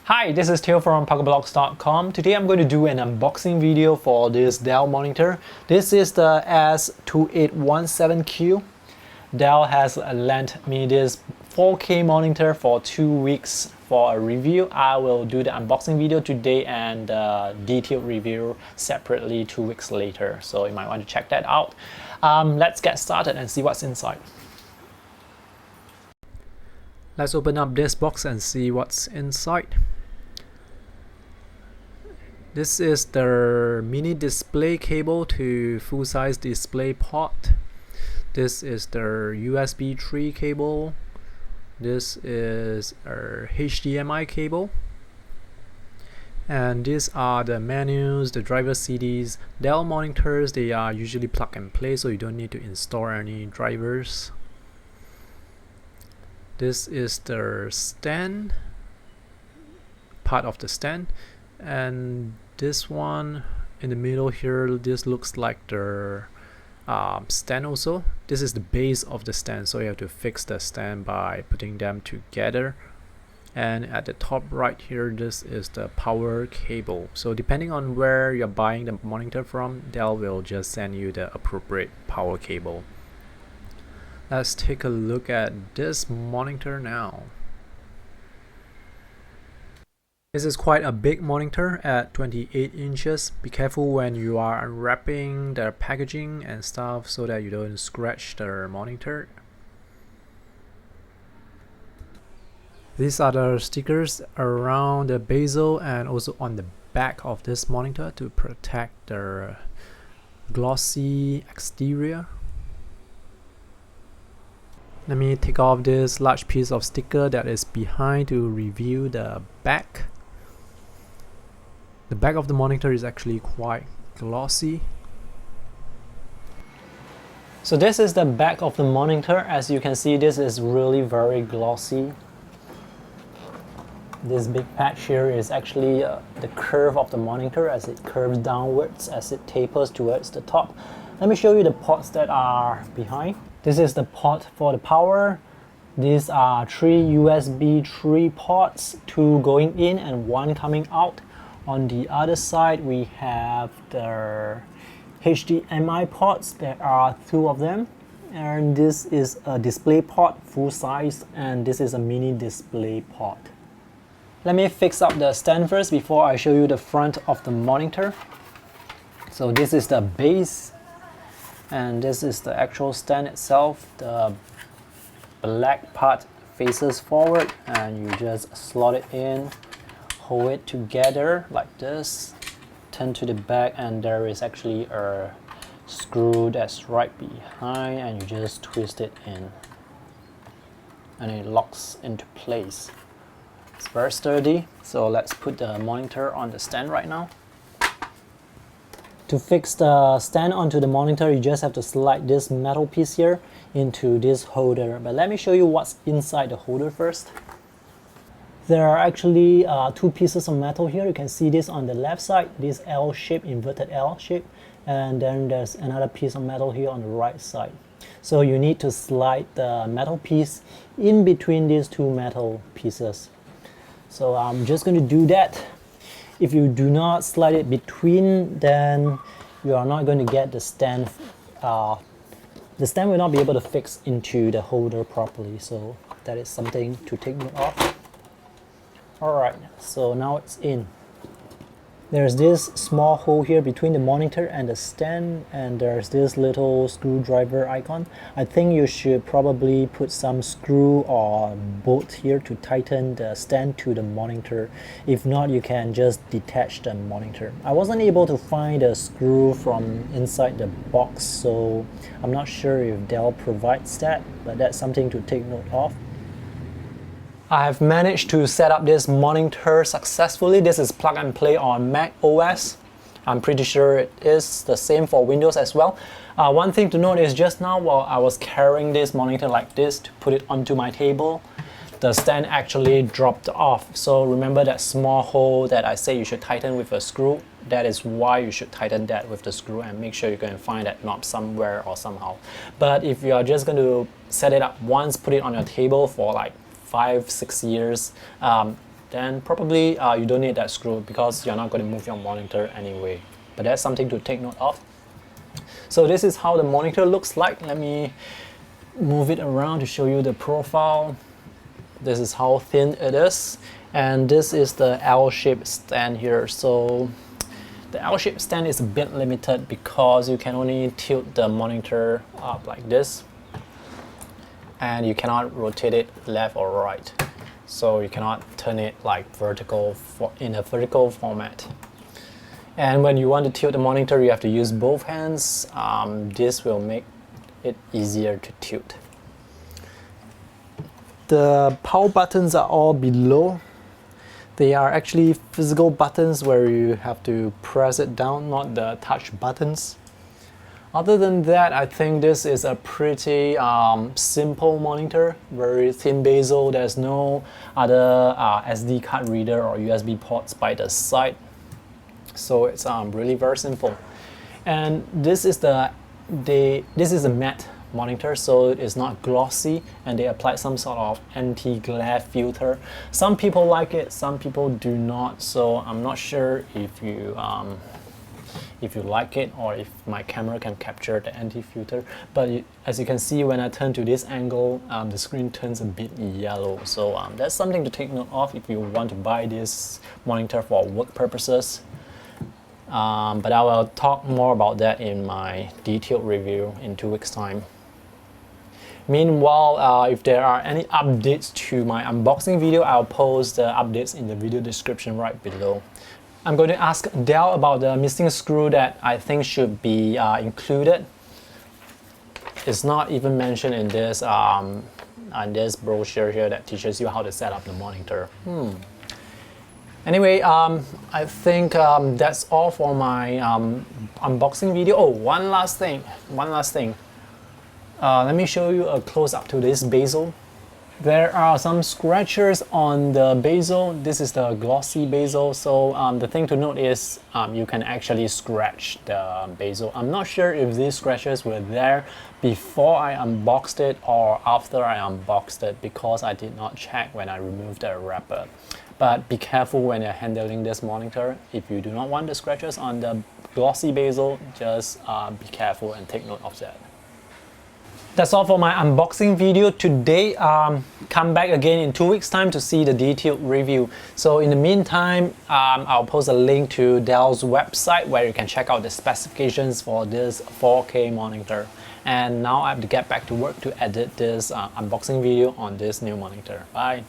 Hi, this is Theo from PocketBlocks.com. Today I'm going to do an unboxing video for this Dell monitor. This is the S2817Q. Dell has lent me this 4K monitor for 2 weeks for a review. I will do the unboxing video today and the detailed review separately 2 weeks later. So you might want to check that out. Let's get started and see what's inside. Let's open up this box and see what's inside. This is the mini display cable to full-size display port. This is the USB 3 cable. This is a HDMI cable. And these are the menus, the driver CDs. Dell monitors, they are usually plug and play, so you don't need to install any drivers. This is the stand, part of the stand, and this one in the middle here, this looks like the stand also. This is the base of the stand, so you have to fix the stand by putting them together. And at the top right here, this is the power cable. So depending on where you're buying the monitor from, Dell will just send you the appropriate power cable. Let's take a look at this monitor now. This is quite a big monitor at 28 inches. Be careful when you are unwrapping the packaging and stuff so that you don't scratch the monitor. These are the stickers around the bezel and also on the back of this monitor to protect the glossy exterior. Let me take off this large piece of sticker that is behind to review the back. The back of the monitor is actually quite glossy. So this is the back of the monitor. As you can see, this is really very glossy. This big patch here is actually the curve of the monitor as it curves downwards as it tapers towards the top. Let me show you the ports that are behind. This is the port for the power. These are 3 USB 3 ports, 2 going in and 1 coming out. On the other side, we have the HDMI ports. There are 2 of them. And this is a display port, full size, and this is a mini display port. Let me fix up the stand first before I show you the front of the monitor. So this is the base, and this is the actual stand itself. The black part faces forward, and you just slot it in, hold it together like this, turn to the back, and there is actually a screw that's right behind, and you just twist it in and it locks into place. It's very sturdy. So let's put the monitor on the stand right now. To fix the stand onto the monitor, you just have to slide this metal piece here into this holder. But let me show you what's inside the holder first. There are actually 2 pieces of metal here. You can see this on the left side, this L shape, inverted L shape, and then there's another piece of metal here on the right side. So you need to slide the metal piece in between these 2 metal pieces. So I'm just going to do that. If you do not slide it between, then you are not going to get the stand. The stand will not be able to fix into the holder properly. So that is something to take note of. Alright, so now it's in. There's this small hole here between the monitor and the stand, and there's this little screwdriver icon. I think you should probably put some screw or bolt here to tighten the stand to the monitor. If not, you can just detach the monitor. I wasn't able to find a screw from inside the box, so I'm not sure if Dell provides that, but that's something to take note of. I have managed to set up this monitor successfully. This is plug and play on Mac OS. I'm pretty sure it is the same for Windows as well. One thing to note is just now while I was carrying this monitor like this to put it onto my table, the stand actually dropped off. So remember that small hole that I say you should tighten with a screw? That is why you should tighten that with the screw, and make sure you can find that knob somewhere or somehow. But if you are just going to set it up once, put it on your table for like 5-6 years, then probably you don't need that screw because you're not going to move your monitor anyway. But that's something to take note of. So this is how the monitor looks like. Let me move it around to show you the profile. This is how thin it is, and this is the L-shaped stand here. So the L-shaped stand is a bit limited because you can only tilt the monitor up like this, and you cannot rotate it left or right. So you cannot turn it like vertical in a vertical format. And when you want to tilt the monitor, you have to use both hands. This will make it easier to tilt. The power buttons are all below. They are actually physical buttons where you have to press it down, not the touch buttons. Other than that, I think this is a pretty simple monitor, very thin bezel. There's no other SD card reader or USB ports by the side. So it's really very simple. And this is a matte monitor, so it's not glossy, and they applied some sort of anti-glare filter. Some people like it, some people do not. So I'm not sure if you like it or if my camera can capture the anti-filter. But as you can see, when I turn to this angle, the screen turns a bit yellow. So that's something to take note of if you want to buy this monitor for work purposes. But I will talk more about that in my detailed review in 2 weeks' time. Meanwhile, if there are any updates to my unboxing video, I'll post the updates in the video description right below. I'm going to ask Dell about the missing screw that I think should be included. It's not even mentioned in this brochure here that teaches you how to set up the monitor. Anyway, I think that's all for my unboxing video. Oh, one last thing. Let me show you a close-up to this bezel. There are some scratches on the bezel. This is the glossy bezel. So the thing to note is you can actually scratch the bezel. I'm not sure if these scratches were there before I unboxed it or after I unboxed it, because I did not check when I removed the wrapper. But be careful when you're handling this monitor. If you do not want the scratches on the glossy bezel, just be careful and take note of that. That's all for my unboxing video today. Come back again in 2 weeks' time to see the detailed review. So in the meantime, I'll post a link to Dell's website where you can check out the specifications for this 4K monitor. And now I have to get back to work to edit this unboxing video on this new monitor. Bye.